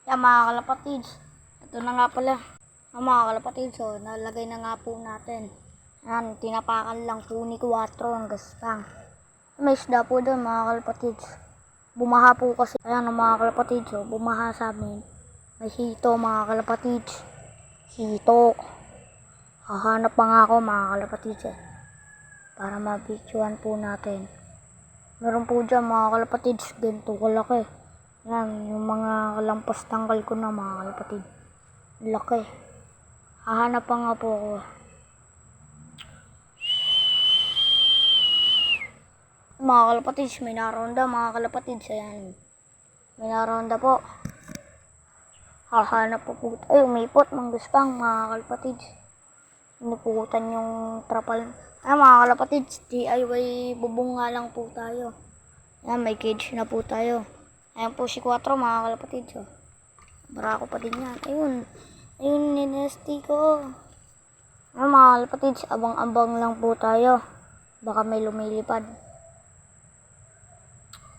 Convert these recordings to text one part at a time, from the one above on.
Yan mga kalapatids, ito na nga pala. Mga kalapatids, so, nalagay na nga po natin. Yan, tinapakan lang po ni 4 ang gastang. May isda po doon mga kalapatids. Bumaha po kasi. Ayan mga kalapatids, so, bumaha sa amin. May hito mga kalapatids. Hito. Hahanap pa nga ako mga kalapatids para mapicturean po natin. Meron po dyan mga kalapatids, ganito kalaki. Yan, yung mga kalampas tanggal ko na mga kalapatids. Laki. Hahanap pa nga po ako. Mga kalapatids, may naronda mga kalapatids. Ayan. May naronda po. Hahanap po po. Ay, umipot, mangguspang mga kalapatids. Inuputan yung trapal. Ay mga kalapatids, DIY bubong nga lang po tayo. Ayan, may cage na po tayo. Ayan po si 4 mga kalapatids. Barako pa din yan. Ayun. Ayun, ninesti ko. Ayan mga kalapatids, abang-abang lang po tayo. Baka may lumilipad.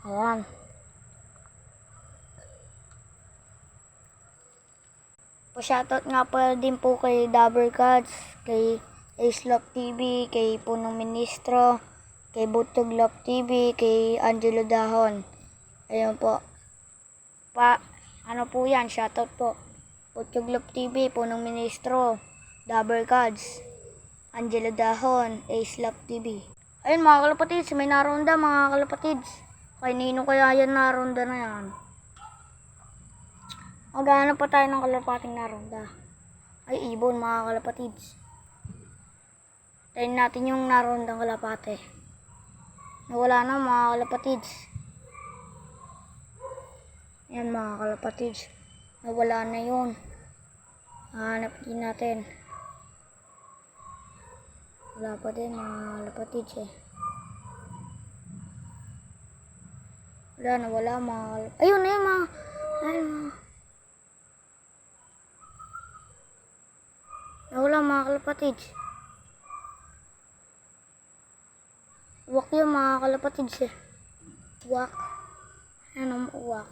Ayan. Pa-shoutout nga pala din po kay Dabber Cats, kay Ace Love TV, kay Punong Ministro, kay Butog Love TV, kay Angelo Dahon. Ayun po. Ano po yan? Shoutout po. Butog Love TV, Punong Ministro, Dabber Cats, Angelo Dahon, Ace Love TV. Ayun mga kalapatids, may naronda mga kalapatids. Kay Nino kaya yan naronda na yan. Maghanap pa tayo ng kalapating naronda. Ay, ibon mga kalapatids. Tayin natin yung narondang kalapate. Nawala na mga kalapatids. Yan mga kalapatids. Nawala na yun. Hanap din natin. Wala pa din mga kalapatids Nawala mga kalapatids. Ayun na yun mga. Ayun mga. Nawala mga kalapatids. Uwak yun mga kalapatids Uwak. Ayan ang uwak.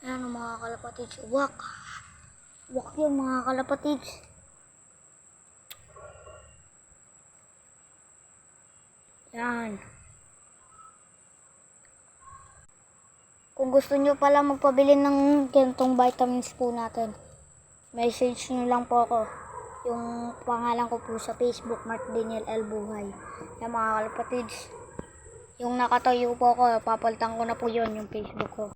Ayan ang mga kalapatids. Uwak. Uwak yun mga kalapatids. Yan. Kung gusto nyo pala magpabili ng ganitong vitamins po natin, message nyo lang po ako. Yung pangalan ko po sa Facebook, Mark Daniel L. Buhay. Yan mga kalapatids. Yung nakatayo po ako, papalitan ko na po yun yung Facebook ko.